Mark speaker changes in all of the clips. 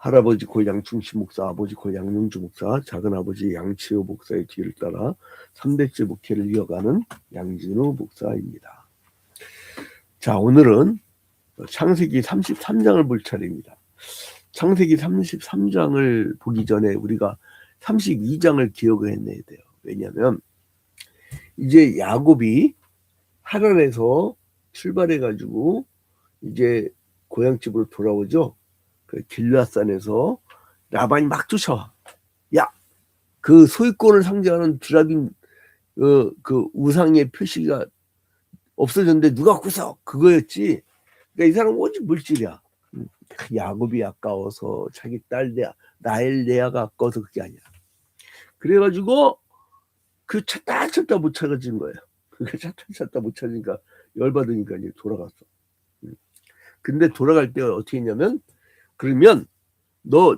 Speaker 1: 할아버지 고 양충시 목사, 아버지 고 양용주 목사, 작은아버지 양치호 목사의 뒤를 따라 3대째 목회를 이어가는 양진호 목사입니다. 자, 오늘은 창세기 33장을 볼 차례입니다. 창세기 33장을 보기 전에 우리가 32장을 기억을 해내야 돼요. 왜냐하면 이제 야곱이 하란에서 출발해가지고 이제 고향집으로 돌아오죠. 그 길앗산에서 라반이 막 쫓아와. 야, 그 소유권을 상징하는 드라빔 그 우상의 표시가 없어졌는데 누가 구석 그거였지. 그러니까 이 사람은 오직 물질이야. 야곱이 아까워서 자기 딸 라헬 레아가 아까워서 그게 아니야. 그래가지고 그 찾다 못 찾아진 거예요. 그 찾다 못 찾으니까 열받으니까 이제 돌아갔어. 근데 돌아갈 때 어떻게 했냐면, 그러면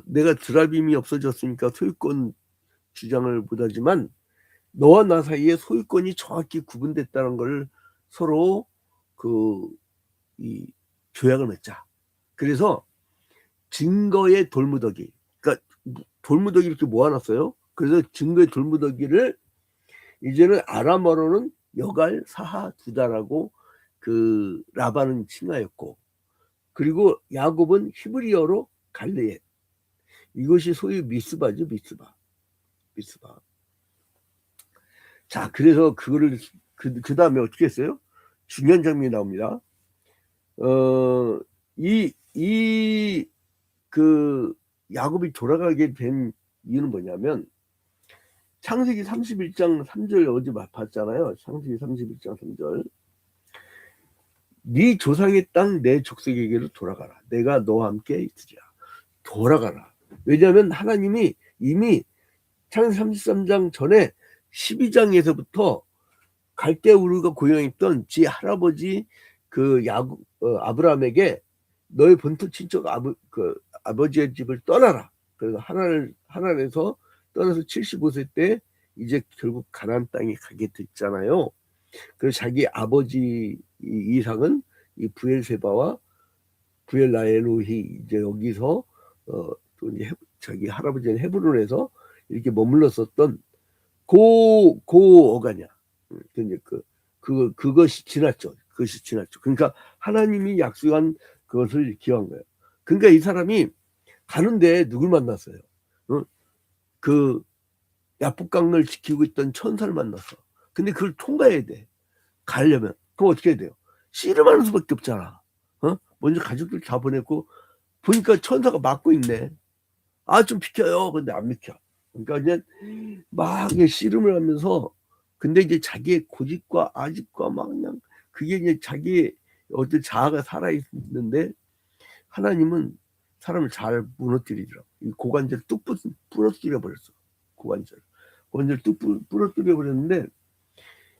Speaker 1: 내가 드라빔이 없어졌으니까 소유권 주장을 못하지만 너와 나 사이에 소유권이 정확히 구분됐다는 걸 서로 이 조약을 맺자. 그래서 증거의 돌무더기, 그러니까 돌무더기 이렇게 모아놨어요. 그래서 증거의 돌무더기를 이제는 아람어로는 여갈, 사하, 두다라고 그 라반은 칭하였고, 그리고 야곱은 히브리어로 갈레엣. 이것이 소위 미스바죠, 미스바. 자, 그래서 그거를 그 다음에 어떻게 했어요? 중요한 장면이 나옵니다. 그 야곱이 돌아가게 된 이유는 뭐냐면, 창세기 31장 3절 어제 봤잖아요. 창세기 31장 3절. 네 조상의 땅 내 족속에게로 돌아가라. 내가 너와 함께 있으리라. 돌아가라. 왜냐하면 하나님이 이미 창세기 33장 전에 12장에서부터 갈대 우르가 고용했던 지 할아버지 그 아브라함에게 너의 본토 친척 아버지의 집을 떠나라. 그래서 하란에서 떠나서 75세 때 이제 결국 가나안 땅에 가게 됐잖아요. 그래서 자기 아버지 이삭은 이 부엘세바와 부엘라헬로히 이제 여기서 또 이제 자기 할아버지는 헤브론에서 이렇게 머물렀었던 어가냐. 근데 그것이 지났죠. 그러니까 하나님이 약속한 그것을 기억한 거예요. 그러니까 이 사람이 가는데 누굴 만났어요? 그 야복강을 지키고 있던 천사를 만났어. 근데 그걸 통과해야 돼. 가려면. 그럼 어떻게 해야 돼요? 씨름하는 수밖에 없잖아. 먼저 가족들 다 보냈고 보니까 천사가 막고 있네. 좀 비켜요. 근데 안 비켜. 그러니까 이제 막 씨름을 하면서, 근데 이제 자기의 고집과 아집과 막 그냥 그게 이제 자기의 어떤 자아가 살아있는데, 하나님은 사람을 잘 무너뜨리더라고. 이 고관절 뚝 부러뜨려 버렸어. 고관절 뚝 부러뜨려 버렸는데,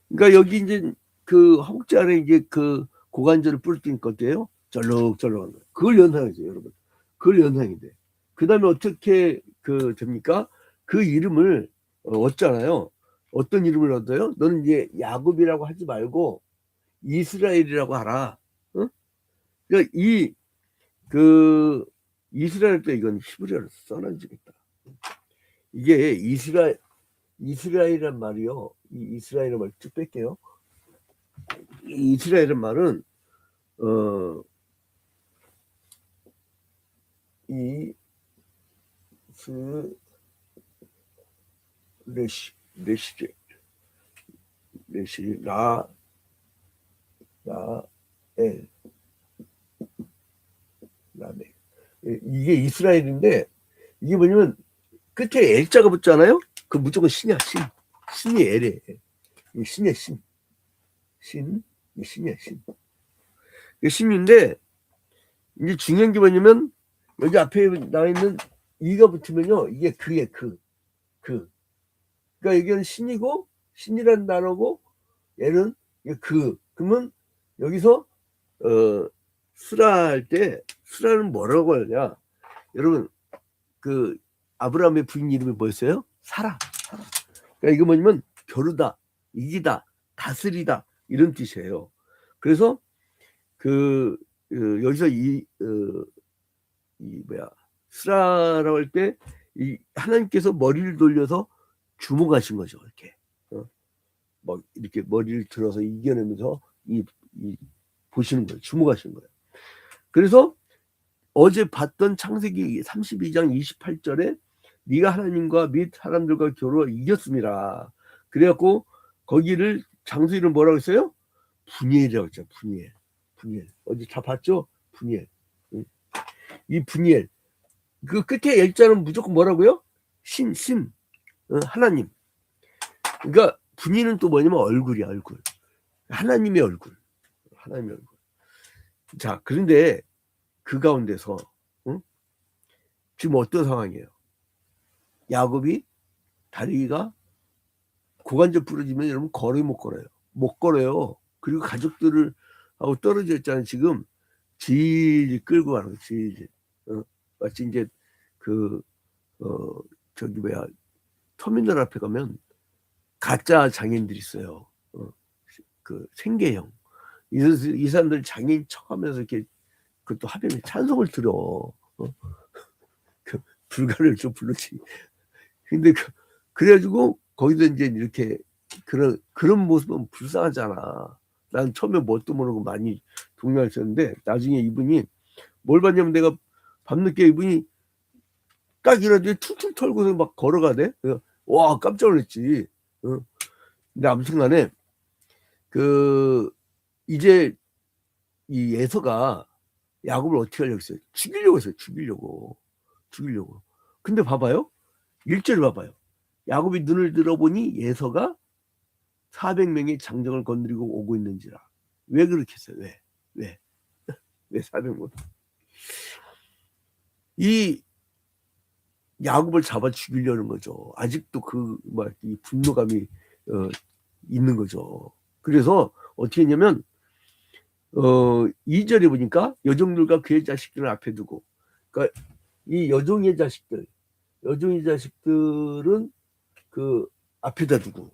Speaker 1: 그러니까 여기 이제 그 허벅지 아래 이제 그 고관절을 부러뜨리니까 어때요? 절룩절룩한 거예요. 그걸 연상이죠, 여러분. 그걸 연상이 돼. 그 다음에 어떻게 됩니까? 그 이름을 얻잖아요. 어떤 이름을 얻어요? 너는 이제 야곱이라고 하지 말고 이스라엘이라고 하라. 그러니까 이스라엘 때 이건 히브리어로 써놔지겠다. 이게 이스라엘이란 말이요. 이 이스라엘의 말 쭉 뺄게요. 이 이스라엘은 말은 라메. 이게 이스라엘인데, 이게 뭐냐면 끝에 L자가 붙잖아요. 그 무조건 신이야. 신이 L이에요. 신이야. 신이야. 신인데, 이제 중요한 게 뭐냐면 여기 앞에 나와 있는 이가 붙으면요, 이게 그게 그러니까 여기는 신이고, 신이라는 단어고, 얘는 그러면 여기서 스라 할 때, 스라는 뭐라고 하냐? 여러분, 그 아브라함의 부인 이름이 뭐였어요? 사라. 그러니까 이거 뭐냐면 겨루다, 이기다, 다스리다 이런 뜻이에요. 그래서 여기서 쓰라라고 할 때 이 하나님께서 머리를 돌려서 주목하신 거죠. 이렇게 막 이렇게 머리를 들어서 이겨내면서 이 보시는 거예요. 주목하시는 거예요. 그래서 어제 봤던 창세기 32장 28절에 네가 하나님과 및 사람들과 겨루어 이겼음이라. 그래갖고 거기를 장소 이름 뭐라고 했어요? 분이엘이라고 했죠. 분이엘. 어디 다 봤죠? 분이엘. 이 분이엘. 그 끝에 일자는 무조건 뭐라고요? 신, 하나님. 그러니까 분이는 또 뭐냐면 얼굴이야, 얼굴. 하나님의 얼굴. 자, 그런데 그 가운데서 지금 어떤 상황이에요? 야곱이 다리가 고관절 부러지면 여러분 걸어요, 못 걸어요? 못 걸어요. 그리고 가족들을 하고 떨어져 있잖아요. 지금 질질 끌고 가는 거예요. 질질. 마치 이제 저기 뭐야, 터미널 앞에 가면 가짜 장애인들이 있어요. 그 생계형. 이 사람들 장애인 척하면서 이렇게 그것도 하면서 찬송을 들어. 그 불가를 좀 불렀지. 근데 그래가지고 거기서 이제 이렇게 그런 모습은 불쌍하잖아. 난 처음에 뭣도 모르고 많이 동요했었는데 나중에 이분이 뭘 봤냐면 내가 밤늦게 이분이 딱 일어나더니 툭툭 털고서 막 걸어가대. 와 깜짝 놀랐지. 근데 아무튼간에 이제 이 에서가 야곱을 어떻게 하려고 했어요? 죽이려고 했어요. 죽이려고. 근데 봐봐요. 1절 봐봐요. 야곱이 눈을 들어보니 에서가 400명의 장정을 건드리고 오고 있는지라. 왜 그렇게 했어요? 왜 400명? 이 야곱을 잡아 죽이려는 거죠. 아직도 이 분노감이 있는 거죠. 그래서 어떻게 했냐면 2절에 보니까 여종들과 그의 자식들을 앞에 두고, 그러니까 이 여종의 자식들은 그 앞에다 두고,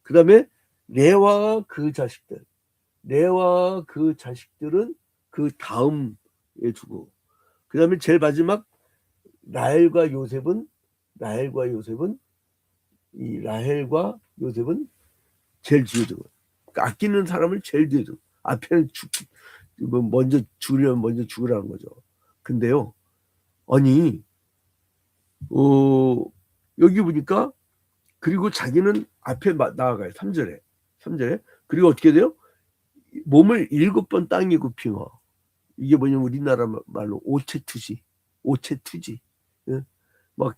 Speaker 1: 그 다음에 레와와 그 자식들은 그 다음에 두고, 그 다음에 제일 마지막 라헬과 요셉은 제일 뒤에 두고, 그러니까 아끼는 사람을 제일 뒤에 두고, 앞에는 먼저 죽으려면 먼저 죽으라는 거죠. 근데요, 아니 여기 보니까 그리고 자기는 앞에 나아가요. 3절에. 그리고 어떻게 돼요? 몸을 7번 땅에 굽히고, 이게 뭐냐면 우리나라 말로 오체투지. 막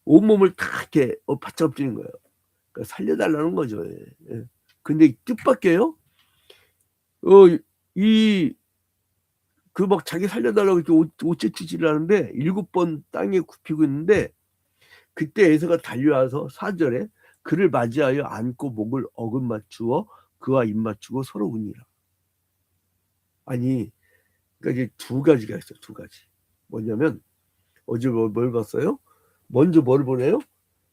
Speaker 1: 온몸을 다 이렇게 바짝 엎드리는 거예요. 그러니까 살려달라는 거죠. 근데 뜻밖에요. 막 자기 살려달라고 이렇게 오체투지를 하는데 7번 땅에 굽히고 있는데, 그때 에서가 달려와서 4절에 그를 맞이하여 안고 목을 어긋맞추어 그와 입맞추고 서로 우니라. 아니, 그러니까 이제 두 가지가 있어요. 두 가지. 뭐냐면 어제 뭘 봤어요? 먼저 뭘 보내요?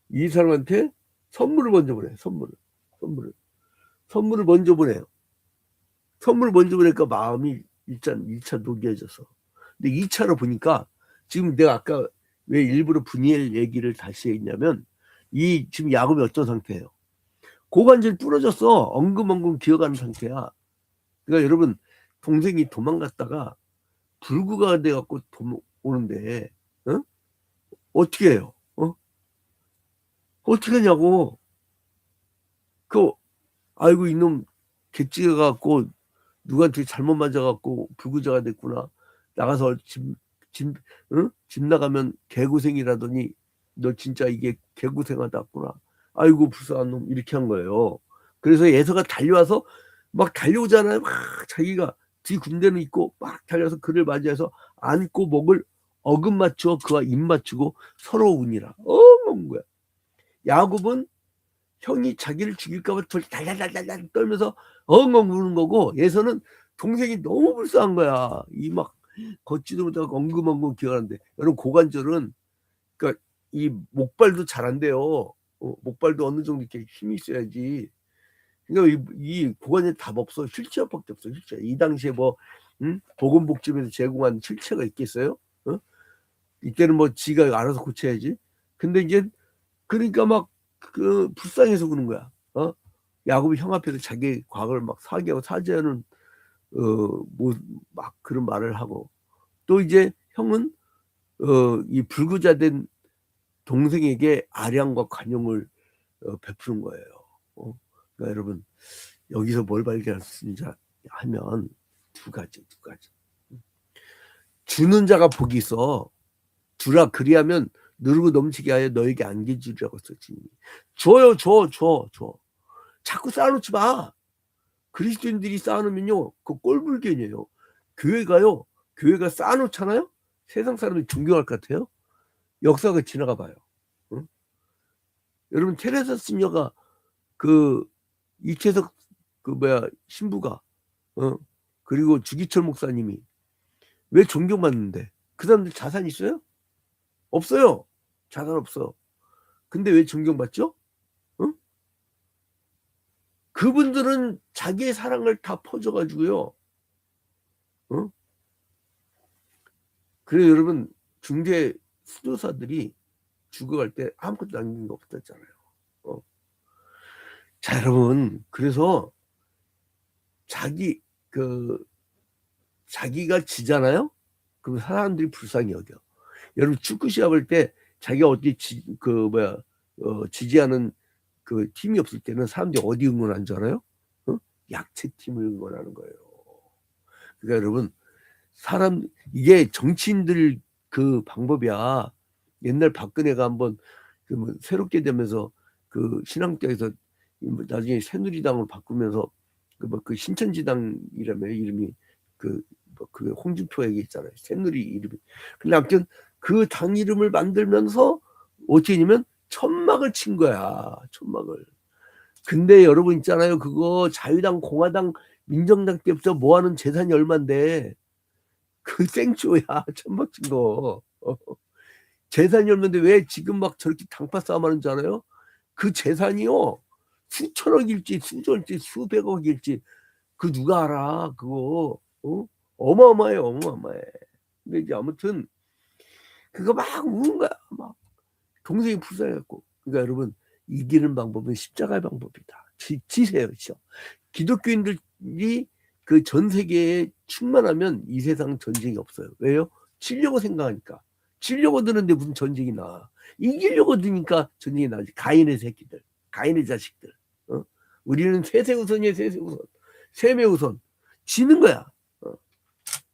Speaker 1: 이 사람한테 선물을 먼저 보내요. 선물을 먼저 보내요. 선물을 먼저 보내니까 마음이 일단 1차 녹여져서. 근데 2차로 보니까 지금 내가 아까 왜 일부러 분이엘 얘기를 다시 했냐면, 지금 야곱이 어떤 상태예요? 고관절 부러졌어. 엉금엉금 기어가는 상태야. 그러니까 여러분, 동생이 도망갔다가 불구가 돼갖고 오는데 어떻게 해요? 어떻게 하냐고. 아이고 이놈 개찌가 갖고 누구한테 잘못 맞아갖고 불구자가 됐구나. 나가서 집 나가면 개고생이라더니 너 진짜 이게 개고생하다구나. 아이고 불쌍한 놈, 이렇게 한 거예요. 그래서 예서가 달려와서 막 달려오잖아요. 막 자기가 뒤 군대는 있고 막 달려서 그를 맞이해서 안고 목을 어긋맞추어 그와 입맞추고 서로 우니라. 엉엉 거야. 야곱은 형이 자기를 죽일까봐 달달달달 떨면서 엉엉 우는 거고, 예서는 동생이 너무 불쌍한 거야. 이 막 걷지도 못하고 엉금엉금 기어가는데, 여러분 고관절은 그러니까 이 목발도 잘 안 돼요. 목발도 어느 정도 이렇게 힘이 있어야지. 그러니까 이 고관절 답 없어. 휠체어밖에 없어. 휠체어. 이 당시에 보건복지부에서 제공한 휠체어가 있겠어요? 이때는 뭐 지가 알아서 고쳐야지. 근데 이제 그러니까 막 그 불쌍해서 그런 거야. 야곱이 형 앞에서 자기 과거를 막 사기하고 사죄하는 뭐 막 그런 말을 하고, 또 이제 형은 이 불구자된 동생에게 아량과 관용을 베푸는 거예요. 그러니까 여러분, 여기서 뭘 발견할 수 있냐 하면 두 가지. 주는 자가 복이 있어. 주라, 그리하면 누르고 넘치게 하여 너에게 안겨 주리라고 썼지. 줘요, 줘. 자꾸 쌓아놓지 마. 그리스도인들이 쌓아놓으면요, 그 꼴불견이에요. 교회가 쌓아놓잖아요. 세상 사람이 존경할 것 같아요. 역사가 지나가 봐요. 응? 여러분, 테레사 스녀가 그 이채석 신부가 그리고 주기철 목사님이 왜 존경받는데? 그 사람들 자산 있어요? 없어요. 자산 없어. 근데 왜 존경받죠? 응? 그분들은 자기의 사랑을 다 퍼줘가지고요. 응? 그래서 여러분, 중대 수도사들이 죽어갈 때 아무것도 남긴 거 없었잖아요. 자, 여러분, 그래서 자기가 지잖아요? 그럼 사람들이 불쌍히 여겨. 여러분, 축구 시합할 때 자기가 어디 지지하는 그 팀이 없을 때는 사람들이 어디 응원하는 줄 알아요? 약체 팀을 응원하는 거예요. 그러니까 여러분, 이게 정치인들 그 방법이야. 옛날 박근혜가 한번 새롭게 되면서 그 신앙당에서 나중에 새누리당으로 바꾸면서 그 신천지당이라며 이름이 그 홍준표에게 있잖아요. 새누리 이름이. 근데 아무튼 그 당 이름을 만들면서 어떻게 되냐면 천막을 친 거야. 천막을. 근데 여러분 있잖아요. 그거 자유당, 공화당, 민정당 때부터 모아놓은 재산이 얼만데 그 생쇼야. 천막 친 거. 재산이 얼만데 왜 지금 막 저렇게 당파 싸움하는 줄 알아요? 그 재산이요. 수천억일지 수조일지 수백억일지 그 누가 알아. 그거 어마어마해요. 근데 이제 아무튼 그거 막 우는 거야. 막 동생이 불쌍해갖고. 그러니까 여러분, 이기는 방법은 십자가의 방법이다. 지세요. 기독교인들이 그 전 세계에 충만하면 이 세상 전쟁이 없어요. 왜요? 치려고 생각하니까. 치려고 드는데 무슨 전쟁이 나. 이기려고 드니까 전쟁이 나지. 가인의 새끼들, 가인의 자식들. 우리는 세세우선이에요. 세세우선. 세매우선. 지는 거야.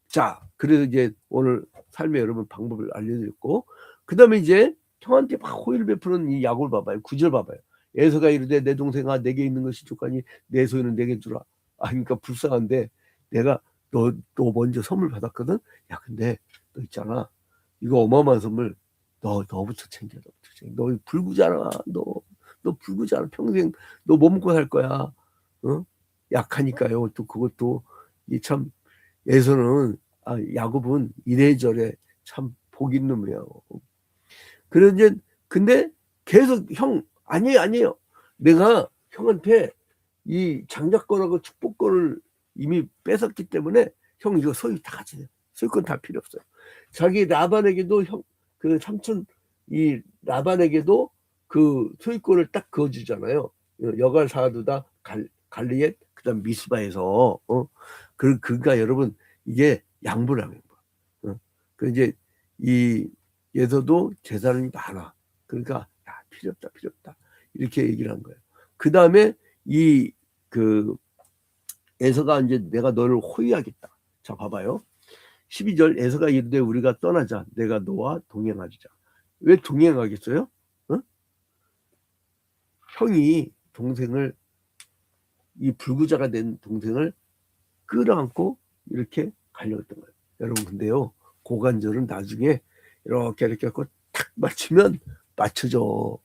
Speaker 1: 자, 그래서 이제 오늘 삶의 여러분 방법을 알려드렸고, 그 다음에 이제 형한테 막 호의를 베푸는 이 야곱을 봐봐요. 9절 봐봐요. 에서가 이르되 내 동생아, 내게 있는 것이 족하니 내 소유는 내게 주라. 그러니까 불쌍한데 내가 너 먼저 선물 받았거든. 야, 근데 너 있잖아, 이거 어마어마한 선물 너부터 챙겨. 너 불구잖아. 너 불구잖아. 평생 너 뭐 먹고 살 거야. 약하니까요. 또 그것도 참 에서는 야곱은 이래저래 참 복 있는 놈이야. 그래서 이제 근데 계속 형 아니에요. 내가 형한테 이 장자권하고 축복권을 이미 뺏었기 때문에 형 이거 소유 다 가지세요. 소유권 다 필요 없어요. 자기 라반에게도 그 삼촌 이 라반에게도 그 소유권을 딱 그어주잖아요. 여갈 사두다 갈리엣 그다음 미스바에서 그러니까 여러분 이게 양보를 하는 거야. 그 이제 얘서도 재산이 많아. 그러니까 필요 없다 이렇게 얘기를 한 거예요. 그 다음에 에서가 이제 내가 너를 호위하겠다. 자, 봐봐요. 12절 에서가 이르되 우리가 떠나자. 내가 너와 동행하자. 왜 동행하겠어요? 형이 동생을, 이 불구자가 된 동생을 끌어안고 이렇게 가려고 했던 거예요. 여러분, 근데요, 고관절은 나중에 이렇게 하고 탁 맞추면 맞춰져.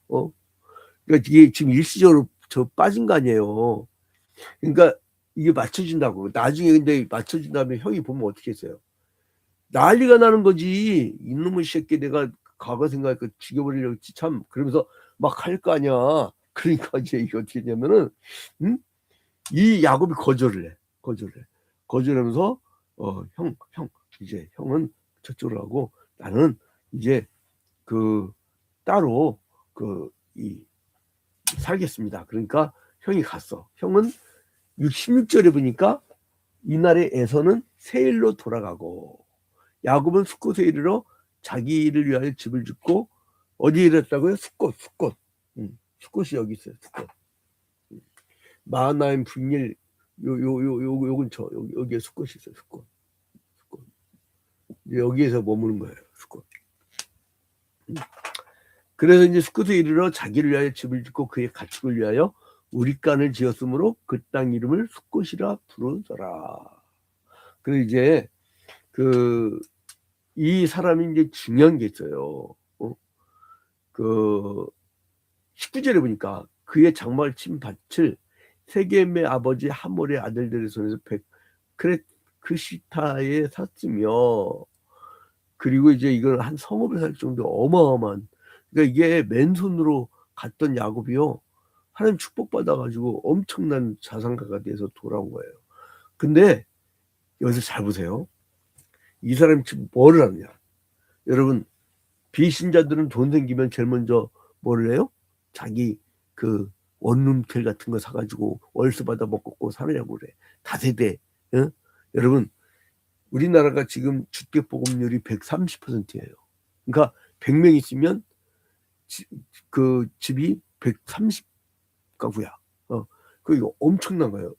Speaker 1: 그러니까 이게 지금 일시적으로 빠진 거 아니에요. 그러니까 이게 맞춰진다고. 나중에 근데 맞춰진 다음에 형이 보면 어떻게 했어요? 난리가 나는 거지. 이놈의 새끼 내가 과거 생각하니까 죽여버리려고 했지 참. 그러면서 막 할 거 아니야. 그러니까 이제 이게 어떻게 되냐면은 이 야곱이 거절을 해. 거절하면서 형 이제 형은 저쪽으로 하고 나는 이제 그 따로 살겠습니다. 그러니까 형이 갔어. 형은 16절에 보니까 이날의 에서는 세일로 돌아가고 야곱은 숫곳에 이르러 자기를 위하여 집을 짓고 어디에 이랬다고요? 숫곳. 숫곳이 여기 있어요. 숫곳. 마하나임 분일 요 근처 여기에 숫곳이 있어요. 숫곳. 여기에서 머무는 거예요. 숫곳. 그래서 이제 숫곳에 이르러 자기를 위하여 집을 짓고 그의 가축을 위하여 우리간을 지었으므로 그 땅 이름을 숫곳이라 부르더라. 그리고 이제 이 사람이 이제 중요한 게 있어요. 19절에 보니까 그의 장막을 친 밭을 세겜의 아버지 하몰의 아들들의 손에서 크레크시타에 샀으며, 그리고 이제 이걸 한 성읍을 살 정도 어마어마한, 그러니까 이게 맨손으로 갔던 야곱이요, 하나님 축복받아가지고 엄청난 자산가가 돼서 돌아온 거예요. 근데 여기서 잘 보세요. 이 사람이 지금 뭐를 하느냐. 여러분, 비신자들은 돈 생기면 제일 먼저 뭐를 해요? 자기 원룸텔 같은 거 사가지고 월세 받아 먹고 살으려고 그래. 다세대. 어? 여러분, 우리나라가 지금 주택보급률이 130%예요. 그러니까 100명 있으면 집이 130가구야. 이거 엄청난 거예요.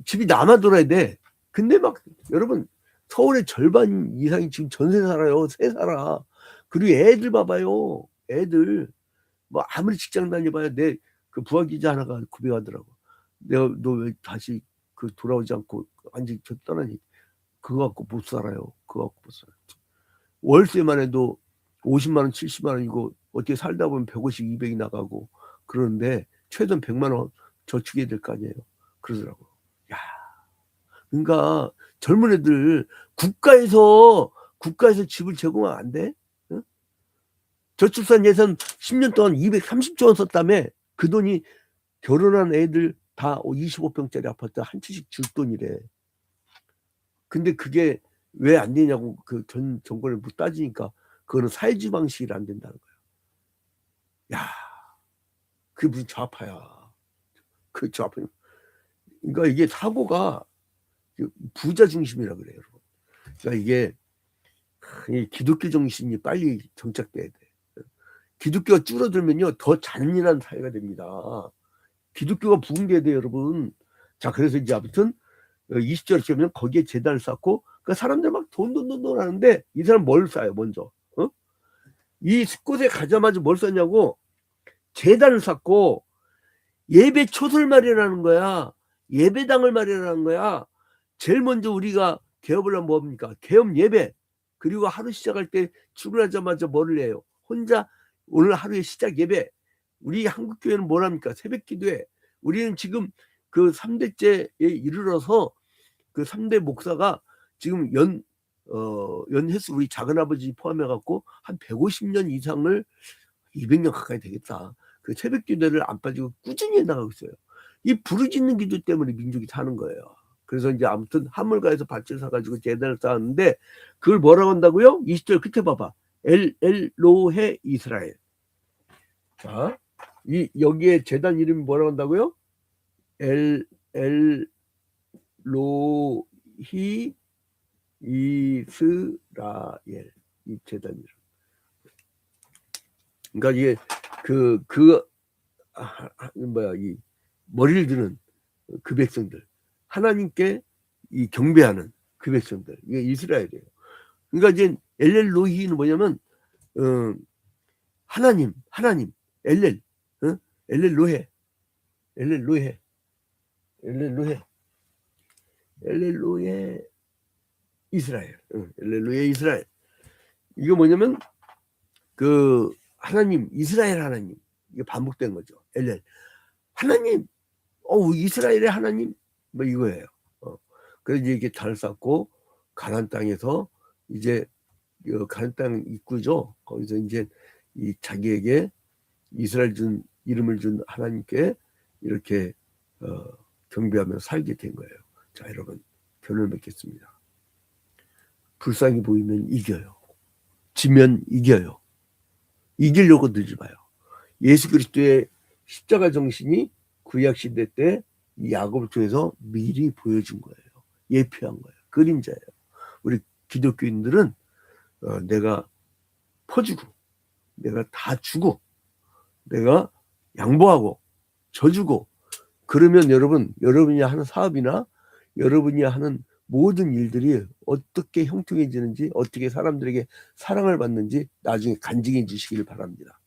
Speaker 1: 집이 남아 돌아야 돼. 근데 막 여러분, 서울의 절반 이상이 지금 전세 살아요. 새 살아. 그리고 애들 봐봐요. 애들 뭐 아무리 직장 다녀봐야 내 부하 기자 하나가 고백하더라고. 너 왜 다시 돌아오지 않고 완전히 떠나니? 그거 갖고 못 살아요. 그거 갖고 못 살아요. 월세만 해도 50만 원, 70만 원이고 어떻게 살다 보면 150, 200이 나가고 그러는데 최소한 100만 원 저축해야 될 거 아니에요. 그러더라고. 야, 그러니까 젊은 애들 국가에서 집을 제공하면 안 돼? 응? 저출산 예산 10년 동안 230조 원 썼다며. 그 돈이 결혼한 애들 다 25평짜리 아파트 한 채씩 줄 돈이래. 근데 그게 왜 안 되냐고 전 정권을 못 따지니까 그거는 사회주의 방식이 안 된다는 거야. 야, 그게 무슨 좌파야. 좌파. 그러니까 이게 사고가 부자 중심이라 그래요, 여러분. 그러니까 이게 기독교 정신이 빨리 정착돼야 돼. 기독교가 줄어들면요 더 잔인한 사회가 됩니다. 기독교가 부흥돼야 돼요, 여러분. 자, 그래서 이제 아무튼 20절에 보면 거기에 제단을 쌓고 그 사람들 막 돈 하는데 이 사람 뭘 쌓아요, 먼저? 이 숫곳에 가자마자 뭘 썼냐고? 제단을 쌓고 예배 초소를 마련하는 거야. 예배당을 마련하는 거야. 제일 먼저 우리가 개업을 하면 뭡니까? 개업 예배. 그리고 하루 시작할 때 출근하자마자 뭐를 해요? 혼자 오늘 하루의 시작 예배. 우리 한국교회는 뭘 합니까? 새벽 기도회. 우리는 지금 3대째에 이르러서 3대 목사가 지금 연횟수 우리 작은아버지 포함해갖고 한 150년 이상을 200년 가까이 되겠다. 새벽 기도를 안 빠지고 꾸준히 해나가고 있어요. 이 부르짖는 기도 때문에 민족이 사는 거예요. 그래서 이제 아무튼 하물가에서 밭을 사가지고 제단을 쌓았는데 그걸 뭐라고 한다고요? 20절 끝에 봐봐. 엘로헤 이스라엘. 자, 여기에 제단 이름이 뭐라고 한다고요? 엘로히 이스라엘. 이 제단 이름. 그러니까 이게 이 머리를 드는 그 백성들, 하나님께 이 경배하는 그 백성들, 이게 이스라엘이에요. 그러니까 이제 엘렐로히는 뭐냐면 하나님, 엘렐로헤 이스라엘, 엘렐로헤 이스라엘. 이게 뭐냐면 하나님, 이스라엘 하나님, 이게 반복된 거죠. 엘렐 하나님, 이스라엘의 하나님, 뭐 이거예요. 그래서 이제 이렇게 잘 쌓고 가나안 땅에서 이제 가나안 땅 입구죠. 거기서 이제 이 자기에게 이스라엘 이름을 준 하나님께 이렇게 경배하며 살게 된 거예요. 자, 여러분, 결론을 맺겠습니다. 불쌍히 보이면 이겨요. 지면 이겨요. 이기려고 들지 마요. 예수 그리스도의 십자가 정신이 구약 시대 때 야곱을 통해서 미리 보여준 거예요. 예표한 거예요. 그림자예요. 우리 기독교인들은 내가 퍼주고 내가 다 주고 내가 양보하고 져주고 그러면 여러분이 하는 사업이나 여러분이 하는 모든 일들이 어떻게 형통해지는지 어떻게 사람들에게 사랑을 받는지 나중에 간증해 주시길 바랍니다.